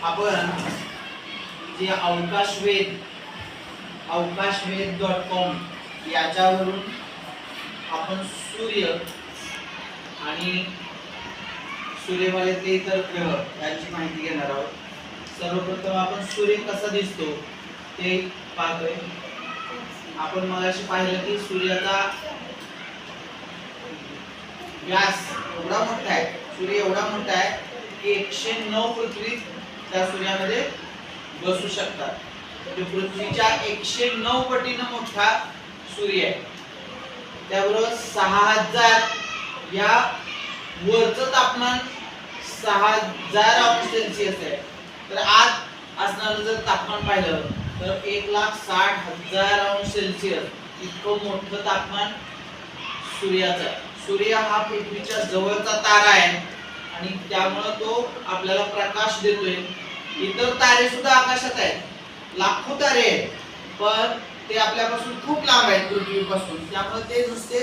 आपण जे अवकाशवेध.com याच्यावरून आपण सूर्य आणि सूर्यमालेतले इतर ग्रह यांची माहिती घेणार आहोत. सर्वप्रथम आपण सूर्य कसा दिसतो ते पाहतोय. आपण मगाशी पाहिलं की सूर्याचा व्यास एवढा मोठा आहे, सूर्य एवढा मोठा आहे की 109 पृथ्वी त्या सूर्यामध्ये बसू शकतात. म्हणजे पृथ्वीच्या 109 पटीने मोठा सूर्य आहे. त्याबरोबर 6000 या वरचं तापमान 6000 अंश सेल्सिअस आहे. तर आज असणारं जर तापमान पाहिलं तर 1,60,000 अंश सेल्सिअस इतकं मोठं तापमान सूर्याचं आहे. सूर्य हा पृथ्वीच्या जवळचा तारा आहे आणि त्यामुळे तो आपल्याला प्रकाश देतोय. इतर तारे सुद्धा आकाशात आहेत, लाखो तारे आहेत, पण ते आपल्यापासून खूप लांब आहेत पृथ्वीपासून. त्यामुळे ते नुसते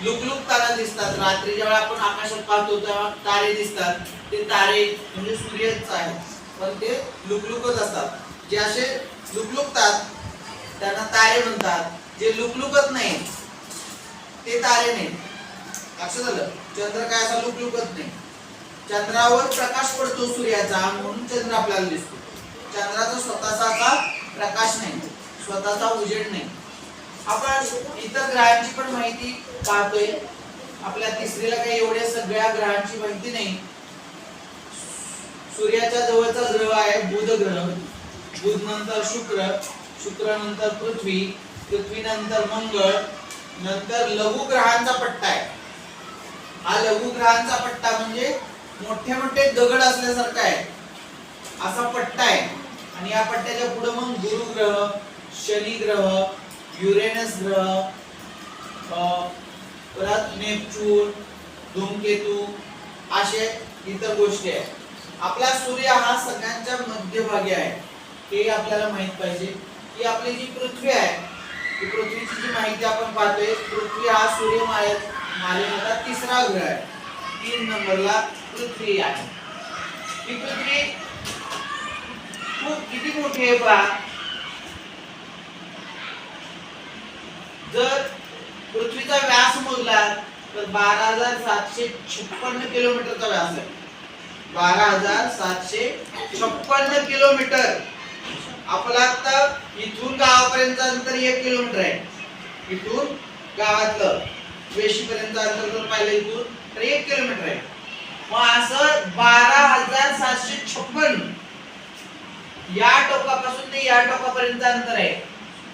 लुकलुकताना दिसतात. रात्री जेव्हा आपण आकाशात पाहतो तेव्हा तारे दिसतात, ते तारे म्हणजे सूर्यच आहे, पण ते लुकलुकत असतात. जे असे लुकलुकतात त्यांना तारे म्हणतात. जे लुकलुकत नाही ते तारे नाही. लक्षात आलं? चंद्र काय असा लुकलुकत नाही. चंद्रावर प्रकाश पडतो सूर्याचा म्हणून चंद्र आपल्याला दिसतो. चंद्राचा स्वतःचा असा प्रकाश नाही, स्वतःचा उजेड नाही. आपण इतर ग्रहांची पण माहिती पाहतोय. आपल्या तिसरीला काही एवढ्या सगळ्या ग्रहांची माहिती नाही. सूर्याच्या जवळचा ग्रह आहे बुध ग्रह. बुध नंतर शुक्र, शुक्र नंतर पृथ्वी, पृथ्वी नंतर मंगळ, नंतर लघु ग्रहांचा पट्टा आहे. हा लघु ग्रहांचा पट्टा म्हणजे मोठे मोठे दगड असल्यासारखा आहे असा पट्टा आहे. आणि या पट्ट्याच्या पुढे मग गुरु ग्रह, शनी ग्रह, युरेनस ग्रह, परत नेपच्यून, धूमकेतू असे इतर गोष्टी आहेत. आपला सूर्य हा सगळ्यांच्या मध्यभागी आहे. हे आपल्याला माहित पाहिजे की आपली जी पृथ्वी आहे ती पृथ्वीची जी माहिती आपण पाहतोय. पृथ्वी हा सूर्यमालेमधला तिसरा ग्रह आहे. 3 नंबरला पृथ्वी आहे. ही पृथ्वी खूप किती मोठी आहे पहा. जर पृथ्वीचा व्यास मोजला तर 12,756 किलोमीटरचा व्यास आहे. 12,756 किलोमीटर. आपला तर इथून गावापर्यंत अंतर 1 किलोमीटर आहे. इथून गावातलं वेशीपर्यंत अंतर जर पाहिलं इथून तर 1 किलोमीटर आहे. मग असं 12,756 या टोकापासून ते या टोकापर्यंत अंतर आहे.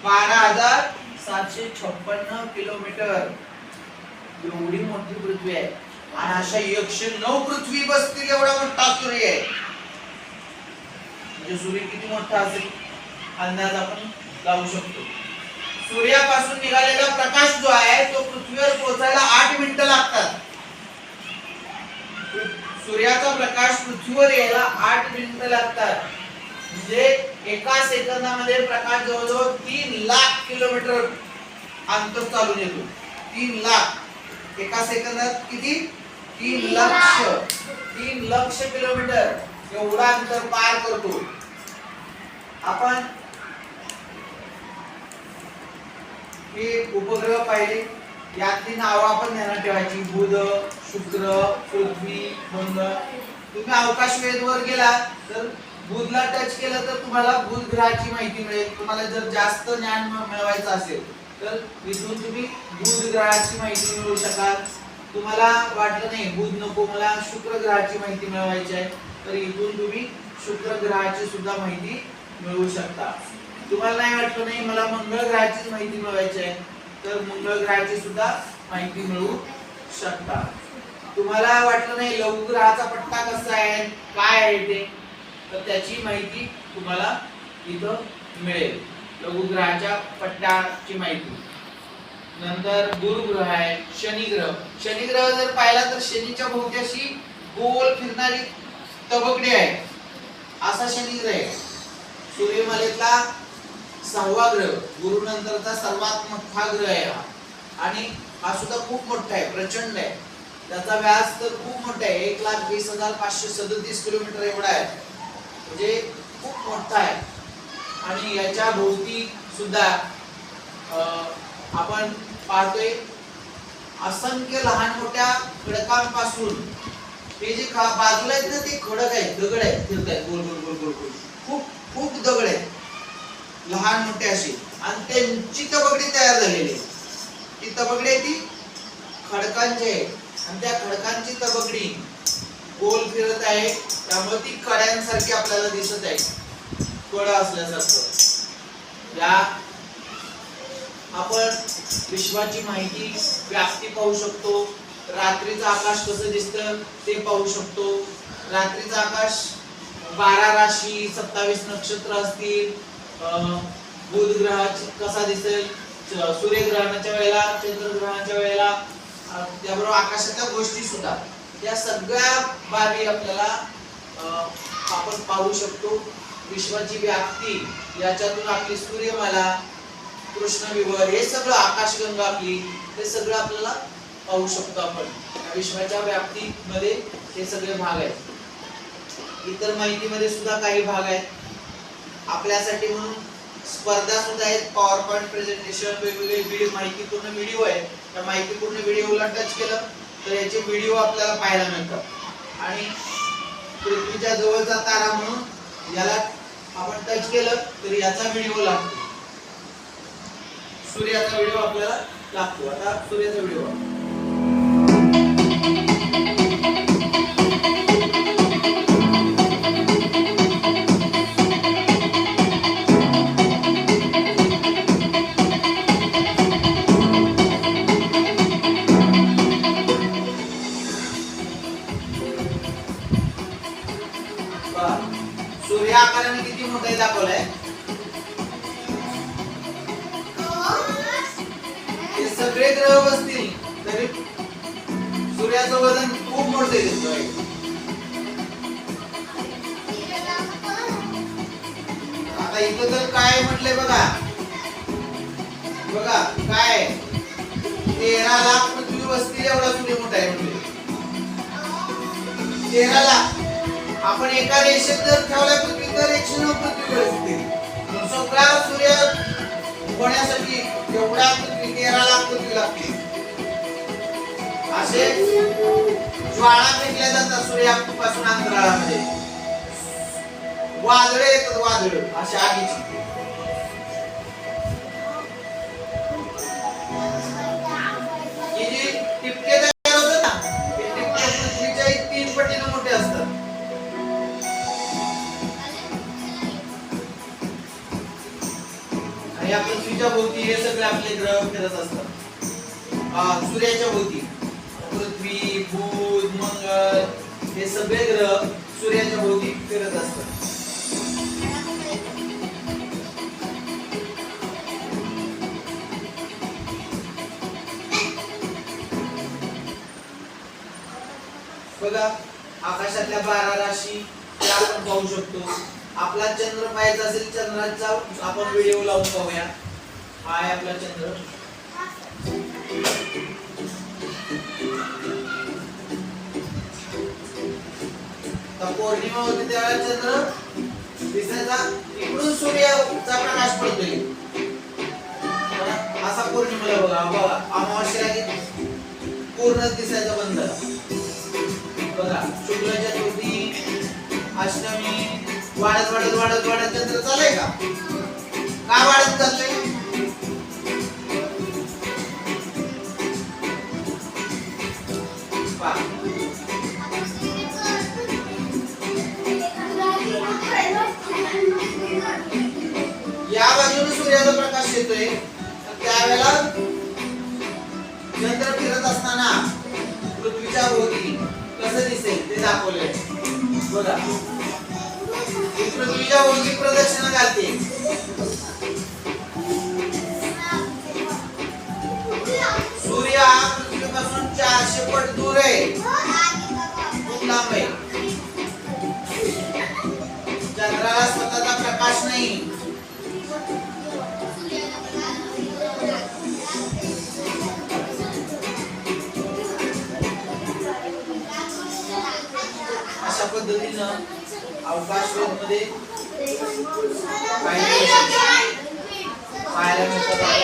12,756 किलोमीटर एवढी मोठी पृथ्वी आहे. आणि अशा 109 पृथ्वी बसतील एवढा मोठा सूर्य आहे. म्हणजे सूर्य किती मोठा असेल अंदाज आपण लावू शकतो. सूर्यापासून निघालेला प्रकाश जो आहे तो पृथ्वीवर पोहोचायला 8 मिनिटं लागतात. सूर्याचा प्रकाश पृथ्वीवर यायला 8 मिनिटं लागतात. म्हणजे एका सेकंदामध्ये प्रकाश जवळजवळ 3 लाख किलोमीटर अंतर चालून येतो. 3 लाख एका सेकंदात किती? 3 लक्ष किलोमीटर एवढा अंतर पार करतो. आपण हे उपग्रह पाहिले. यातली नावं आपण ध्यानात ठेवायची. बुध, शुक्र, पृथ्वी, मंगळ. तुम्ही अवकाशवेधवर गेला तर बुधला टच केलं तर तुम्हाला बुध ग्रहाची माहिती मिळेल. तुम्हाला जर जास्त ज्ञान मिळवायचं असेल तर इथून तुम्ही बुध ग्रहाची माहिती मिळवू शकाल. तुम्हाला वाटलं नाही बुध नको मला शुक्र ग्रहाची माहिती मिळवायची आहे तर इथून तुम्ही शुक्र ग्रहाची सुद्धा माहिती मिळवू शकता. तुम्हाला नाही वाटलं नाही मला मंगळ ग्रहाची माहिती मिळवायची आहे तर मंगळ ग्रहाची सुद्धा माहिती मिळवू शकता. तुम्हाला वाटलं नाही लघु ग्रहाचा पट्टा कसा आहे काय आहे ते तर त्याची माहिती तुम्हाला इथं मिळेल. लघु ग्रहाच्या पट्ट्याची माहिती. नंतर गुरु ग्रह आहे. शनी ग्रह. शनी ग्रह जर पाहिला तर शनीच्या भोवती अशी गोल फिरणारी तबकडी आहे असा शनी ग्रह आहे. सूर्यमालेतला 6वा ग्रह, गुरु नंतरचा सर्वात मोठा ग्रह आहे हा. आणि हा सुद्धा खूप मोठा आहे, प्रचंड आहे. त्याचा व्यास तर खूप मोठा आहे, 1,20,537 किलोमीटर एवढा आहे. म्हणजे खूप मोठा आहे आणि याच्या भोवती सुद्धा आपण पाहतोय असंख्य लहान मोठ्या खडकांपासून हे जे बाजूला आहेत ना ते खडक आहेत, दगड आहेत, फिरतायत गोल गोल गोल गोल गोल, खूप खूप दगड आहेत लहान मोठे असे आणि त्यांची तबकडी तयार झालेली आहे. ती तबकडी आहे ती खडकांची आहे आणि त्या खडकांची तबकडी गोल फिरत आहे त्यामुळे ती कड्यांसारखी आपल्याला दिसत आहे, कड असल्यासारखं. या आपण विश्वाची माहिती व्याप्ती पाहू शकतो. रात्रीचं आकाश कसं दिसतं ते पाहू शकतो. रात्रीचं आकाश 12 राशी 27 नक्षत्र असतील. बुध ग्रह कसा दिसेल सूर्यग्रहणाच्या वेळेला, चंद्रग्रहणाच्या वेळेला, त्याबरोबर आकाशातल्या गोष्टी सुद्धा, या सगळ्या बाबी आपल्याला आपण पाहू शकतो. विश्वाची व्याप्ती, याच्यातून आपली सूर्यमाला, कृष्णविवर, हे सगळं आकाशगंगा आपली, हे सगळं आपल्याला पाहू शकतो आपण. विश्वाच्या व्याप्तीमध्ये हे सगळे भाग आहेत. इतर माहितीमध्ये सुद्धा काही भाग आहेत आपल्यासाठी म्हणून स्पर्धा सुद्धा आहेत. पॉवर पॉइंट प्रेझेंटेशन, वेगवेगळे व्हिडिओ, माहितीपूर्ण व्हिडिओ आहेत. त्या माहितीपूर्ण व्हिडिओला टच केलं तर याचे व्हिडिओ आपल्याला पाहायला मिळतात. आणि पृथ्वीच्या जवळचा तारा म्हणून याला आपण टच केलं तर याचा व्हिडिओ लागतो. सूर्याचा व्हिडिओ आपल्याला लागतो. आता सूर्याचा व्हिडिओ सूर्य आकाराने किती मोठा आहे दाखवलाय. हे सगळे ग्रह बसतील तरी सूर्याचं वजन खूप मोठे दिसतोय. आता इथं तर काय म्हटलंय बघा, बघा काय 13 लाख पृथ्वी बसतील एवढा सूर्य मोठा आहे. म्हणजे 13 लाख आपण एका रेषेत जर ठेवला पृथ्वी तर 109 पृथ्वी बसतील. सगळा सूर्य होण्यासाठी एवढा पृथ्वी 13 लाख पृथ्वी लागतील. असे ज्वाळा फेकल्या जातात सूर्यापासून अंतराळामध्ये. वादळे येतात, वादळ अशा आगीची. ही जी टिपके तयार होतात ना, हे टिपके पृथ्वीच्या 3 पटीने मोठे असतात. आणि या पृथ्वीच्या भोवती हे सगळे आपले ग्रह फिरत असतात. सूर्याच्या भोवती पृथ्वी, बुध, मंगळ, हे सगळे ग्रह सूर्याच्या भोवती फिरत असतात. बघा आकाशातल्या 12 राशी त्या आपण पाहू शकतो. आपला चंद्र पाहायचा असेल, चंद्राचा आपण व्हिडिओ लावून पाहूया. हा आहे आपला चंद्र. पौर्णिमा होती त्यावेळेला चंद्र दिसायचा, इकडून सूर्याचा प्रकाश पडतोय असा. पौर्णिमेला बघा, अमावास्येला पूर्ण दिसायचा बंद बघा. शुक्ल चतुर्थी, अष्टमी, वाढत वाढत वाढत वाढत चंद्र चालय का वाढत चाललंय. या बाजूने सूर्याचा प्रकाश येतोय, त्यावेळेला चंद्र फिरत असताना पृथ्वीच्या भोवती कसं दिसेल ते दाखवलंय बघा. पृथ्वीच्या भोवती प्रदक्षिणा घालते. सूर्य हा पृथ्वीपासून 400 पट दूर आहे, खूप लांब आहे. चंद्राला स्वतःचा प्रकाश नाही. अशा पद्धतीनं अवकाशवेधमध्ये काही गोष्टी पाहायला मिळतात.